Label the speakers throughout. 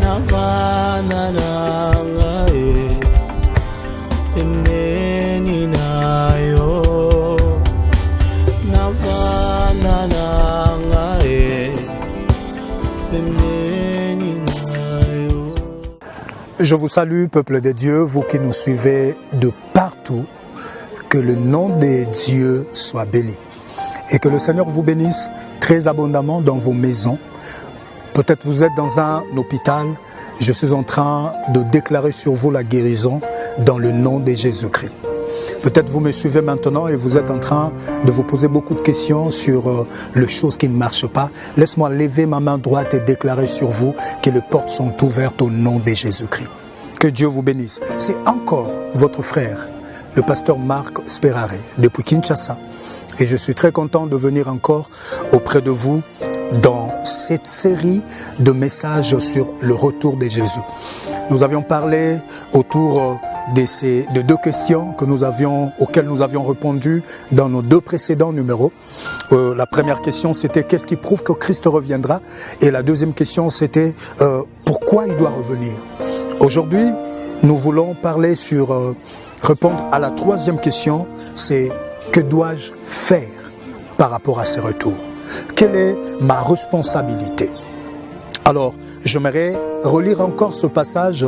Speaker 1: Navana nangae Neni nayo Navana nangae Neni nayo.
Speaker 2: Je vous salue, peuple de Dieu, vous qui nous suivez de partout. Que le nom de Dieu soit béni. Et que le Seigneur vous bénisse très abondamment dans vos maisons. Peut-être vous êtes dans un hôpital. Je suis en train de déclarer sur vous la guérison dans le nom de Jésus-Christ. Peut-être vous me suivez maintenant et vous êtes en train de vous poser beaucoup de questions sur les choses qui ne marchent pas. Laisse-moi lever ma main droite et déclarer sur vous que les portes sont ouvertes au nom de Jésus-Christ. Que Dieu vous bénisse. C'est encore votre frère, le pasteur Marc Sperare, depuis Kinshasa. Et je suis très content de venir encore auprès de vous dans cette série de messages sur le retour de Jésus. Nous avions parlé autour de deux questions auxquelles nous avions répondu dans nos deux précédents numéros. La première question, c'était qu'est-ce qui prouve que Christ reviendra? Et la deuxième question, c'était pourquoi il doit revenir? Aujourd'hui, nous voulons parler répondre à la troisième question, c'est que dois-je faire par rapport à ce retour? Quelle est ma responsabilité? Alors, j'aimerais relire encore ce passage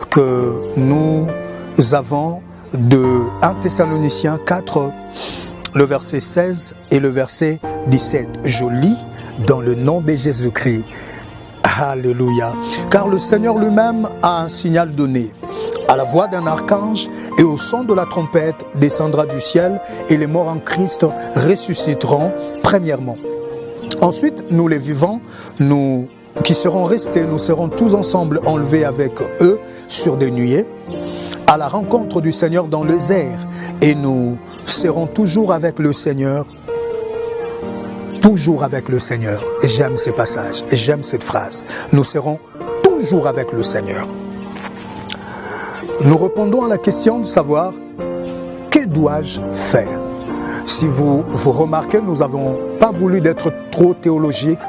Speaker 2: que nous avons de 1 Thessaloniciens 4, le verset 16 et le verset 17. Je lis dans le nom de Jésus-Christ. Alléluia. Car le Seigneur lui-même a un signal donné. À la voix d'un archange et au son de la trompette descendra du ciel et les morts en Christ ressusciteront premièrement. Ensuite, nous les vivants, nous qui serons restés, nous serons tous ensemble enlevés avec eux sur des nuées à la rencontre du Seigneur dans les airs et nous serons toujours avec le Seigneur. Toujours avec le Seigneur. J'aime ces passages, j'aime cette phrase. Nous serons toujours avec le Seigneur. Nous répondons à la question de savoir que dois-je faire? Si vous remarquez, nous n'avons pas voulu être trop théologiques,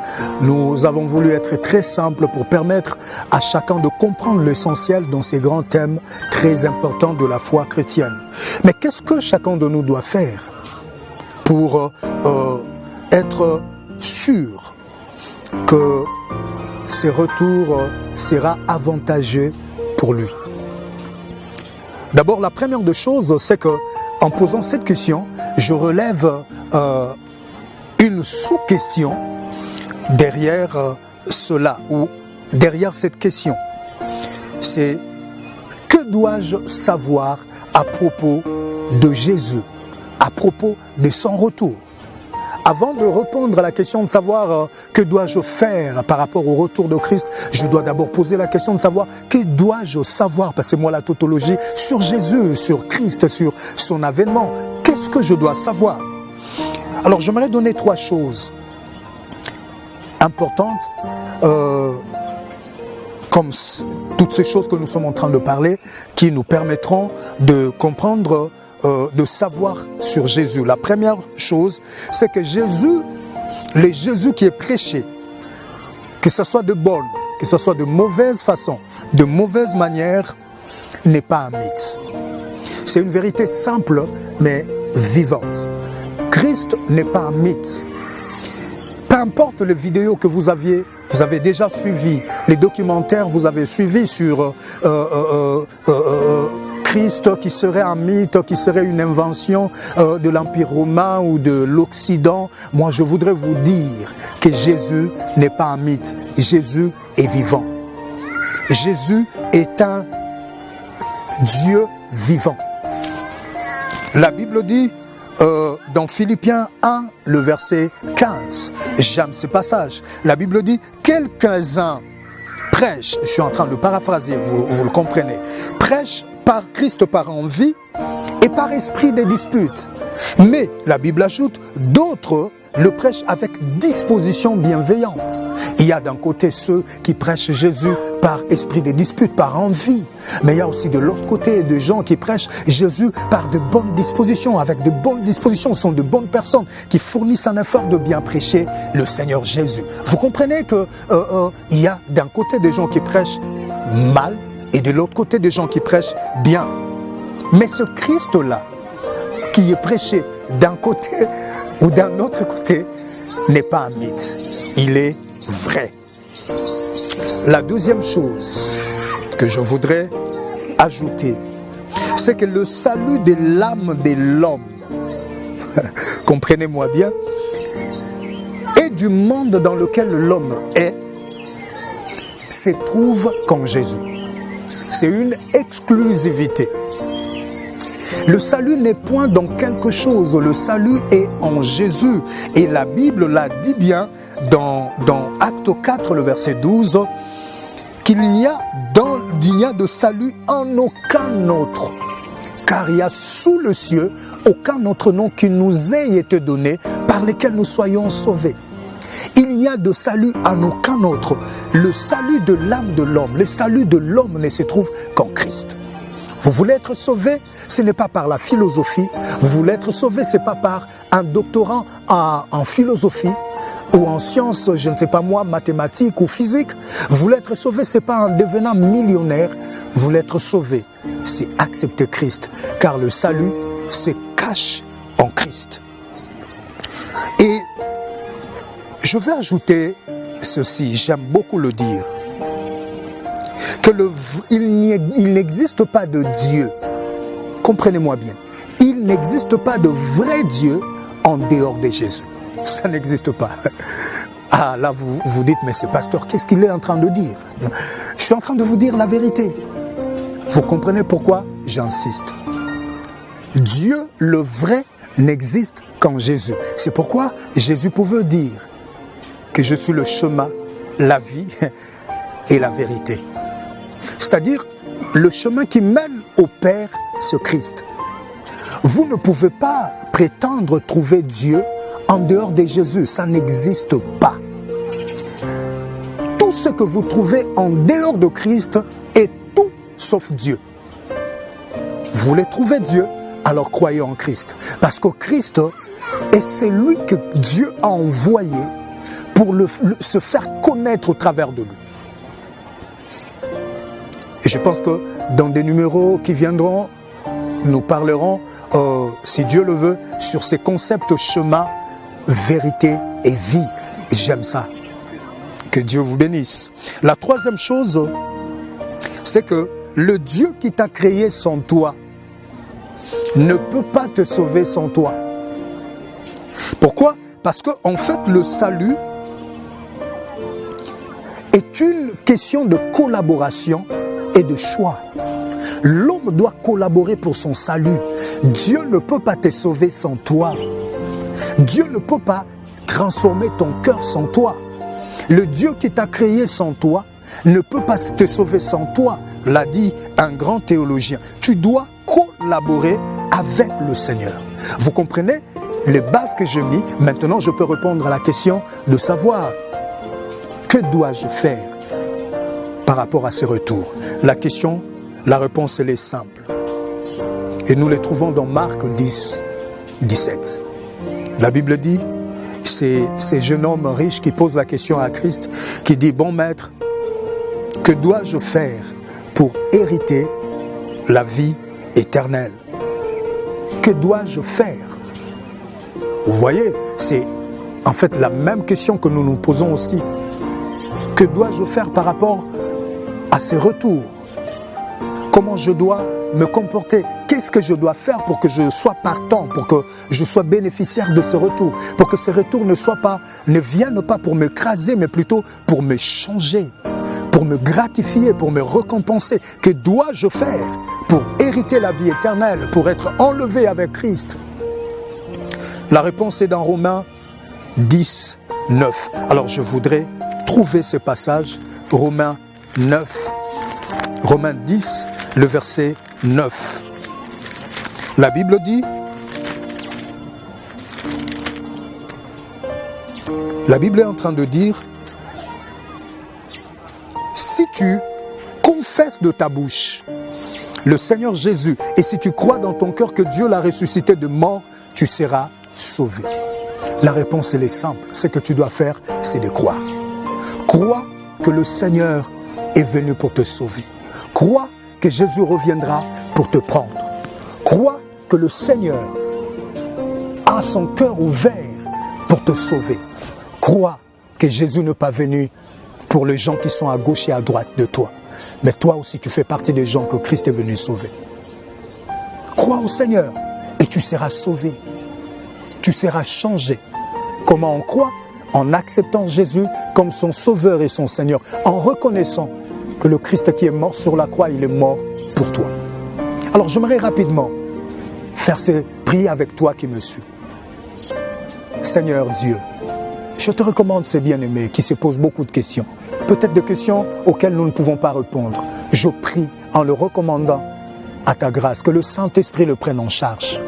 Speaker 2: nous avons voulu être très simples pour permettre à chacun de comprendre l'essentiel dans ces grands thèmes très importants de la foi chrétienne. Mais qu'est-ce que chacun de nous doit faire pour être sûr que ce retour sera avantageux pour lui? D'abord, la première des choses, c'est que en posant cette question, je relève une sous-question derrière cela, ou derrière cette question. C'est que dois-je savoir à propos de Jésus, à propos de son retour? Avant de répondre à la question de savoir que dois-je faire par rapport au retour de Christ, je dois d'abord poser la question de savoir que dois-je savoir, parce que moi la tautologie, sur Jésus, sur Christ, sur son avènement. Qu'est-ce que je dois savoir? Alors j'aimerais donner trois choses importantes, comme toutes ces choses que nous sommes en train de parler, qui nous permettront de comprendre, de savoir sur Jésus. La première chose, c'est que Jésus, le Jésus qui est prêché, que ce soit de bonne, que ce soit de mauvaise façon, de mauvaise manière, n'est pas un mythe. C'est une vérité simple, mais vivante. Christ n'est pas un mythe. Peu importe les vidéos que vous avez déjà suivies, les documentaires vous avez suivis sur Christ qui serait un mythe, qui serait une invention de l'Empire romain ou de l'Occident. Moi, je voudrais vous dire que Jésus n'est pas un mythe. Jésus est vivant. Jésus est un Dieu vivant. La Bible dit dans Philippiens 1, le verset 15, j'aime ce passage. La Bible dit quelques-uns prêchent, je suis en train de paraphraser, vous le comprenez, prêchent par Christ par envie et par esprit de dispute. Mais la Bible ajoute, d'autres le prêchent avec disposition bienveillante. Il y a d'un côté ceux qui prêchent Jésus par esprit de dispute, par envie. Mais il y a aussi de l'autre côté des gens qui prêchent Jésus par de bonnes dispositions. Avec de bonnes dispositions, ce sont de bonnes personnes qui fournissent un effort de bien prêcher le Seigneur Jésus. Vous comprenez que il y a d'un côté des gens qui prêchent mal et de l'autre côté des gens qui prêchent bien. Mais ce Christ-là, qui est prêché d'un côté ou d'un autre côté, n'est pas un mythe. Il est vrai. La deuxième chose que je voudrais ajouter, c'est que le salut de l'âme de l'homme, comprenez-moi bien, et du monde dans lequel l'homme est, se trouve qu'en Jésus. C'est une exclusivité. Le salut n'est point dans quelque chose, le salut est en Jésus. Et la Bible l'a dit bien dans Acte 4, le verset 12, qu'il n'y a de salut en aucun autre, car il y a sous le ciel aucun autre nom qui nous ait été donné par lequel nous soyons sauvés. Il n'y a de salut en aucun autre. Le salut de l'âme de l'homme, le salut de l'homme ne se trouve qu'en Christ. Vous voulez être sauvé, ce n'est pas par la philosophie. Vous voulez être sauvé, ce n'est pas par un doctorat en philosophie ou en sciences, je ne sais pas moi, mathématiques ou physique. Vous voulez être sauvé, ce n'est pas en devenant millionnaire. Vous voulez être sauvé, c'est accepter Christ, car le salut se cache en Christ. Et je vais ajouter ceci, j'aime beaucoup le dire, qu'il n'existe pas de Dieu, comprenez-moi bien, il n'existe pas de vrai Dieu en dehors de Jésus. Ça n'existe pas. Ah là vous vous dites, mais ce pasteur, qu'est-ce qu'il est en train de dire? Je suis en train de vous dire la vérité. Vous comprenez pourquoi j'insiste? Dieu, le vrai, n'existe qu'en Jésus. C'est pourquoi Jésus pouvait dire que je suis le chemin, la vie et la vérité. C'est-à-dire, le chemin qui mène au Père, c'est Christ. Vous ne pouvez pas prétendre trouver Dieu en dehors de Jésus. Ça n'existe pas. Tout ce que vous trouvez en dehors de Christ est tout sauf Dieu. Vous voulez trouver Dieu, alors croyez en Christ. Parce que Christ est celui que Dieu a envoyé pour se faire connaître au travers de lui. Et je pense que dans des numéros qui viendront, nous parlerons, si Dieu le veut, sur ces concepts chemin, vérité et vie. J'aime ça. Que Dieu vous bénisse. La troisième chose, c'est que le Dieu qui t'a créé sans toi ne peut pas te sauver sans toi. Pourquoi? Parce que en fait, le salut est une question de collaboration et de choix. L'homme doit collaborer pour son salut. Dieu ne peut pas te sauver sans toi. Dieu ne peut pas transformer ton cœur sans toi. Le Dieu qui t'a créé sans toi ne peut pas te sauver sans toi, l'a dit un grand théologien. Tu dois collaborer avec le Seigneur. Vous comprenez les bases que j'ai mises? Maintenant, je peux répondre à la question de savoir que dois-je faire par rapport à ces retours. La réponse, elle est simple. Et nous les trouvons dans Marc 10, 17. La Bible dit, c'est ce jeune homme riche qui pose la question à Christ, qui dit, bon maître, que dois-je faire pour hériter la vie éternelle? Que dois-je faire? Vous voyez, c'est en fait la même question que nous nous posons aussi. Que dois-je faire par rapport à ces retours? Comment je dois me comporter? Qu'est-ce que je dois faire pour que je sois partant, pour que je sois bénéficiaire de ce retour, pour que ces retours ne viennent pas pour m'écraser, mais plutôt pour me changer, pour me gratifier, pour me récompenser? Que dois-je faire pour hériter la vie éternelle, pour être enlevé avec Christ? La réponse est dans Romains 10, 9. Alors je voudrais trouver ce passage, Romains 10, le verset 9. La Bible dit, La Bible est en train de dire, si tu confesses de ta bouche le Seigneur Jésus, et si tu crois dans ton cœur que Dieu l'a ressuscité de mort, tu seras sauvé. La réponse, elle est simple. Ce que tu dois faire, c'est de croire. Crois que le Seigneur est venu pour te sauver. Crois que Jésus reviendra pour te prendre. Crois que le Seigneur a son cœur ouvert pour te sauver. Crois que Jésus n'est pas venu pour les gens qui sont à gauche et à droite de toi. Mais toi aussi, tu fais partie des gens que Christ est venu sauver. Crois au Seigneur et tu seras sauvé. Tu seras changé. Comment on croit? En acceptant Jésus comme son sauveur et son Seigneur. En reconnaissant que le Christ qui est mort sur la croix, il est mort pour toi. Alors j'aimerais rapidement faire ce prière avec toi qui me suis. Seigneur Dieu, je te recommande ces bien-aimés qui se posent beaucoup de questions. Peut-être des questions auxquelles nous ne pouvons pas répondre. Je prie en le recommandant à ta grâce, que le Saint-Esprit le prenne en charge,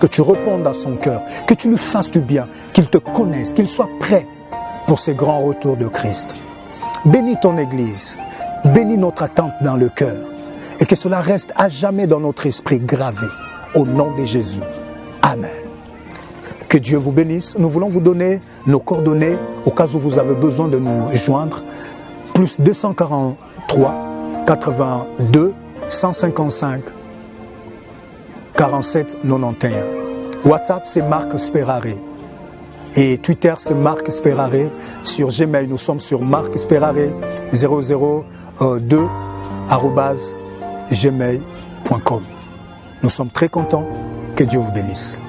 Speaker 2: que tu répondes à son cœur, que tu lui fasses du bien, qu'il te connaisse, qu'il soit prêt pour ces grands retours de Christ. Bénis ton Église, bénis notre attente dans le cœur et que cela reste à jamais dans notre esprit gravé au nom de Jésus. Amen. Que Dieu vous bénisse. Nous voulons vous donner nos coordonnées au cas où vous avez besoin de nous joindre. Plus 243 82 155 47 91. WhatsApp, c'est Marc Sperare. Et Twitter, c'est Marc Sperare. Sur Gmail, nous sommes sur marcsperare002@gmail.com. Nous sommes très contents. Que Dieu vous bénisse.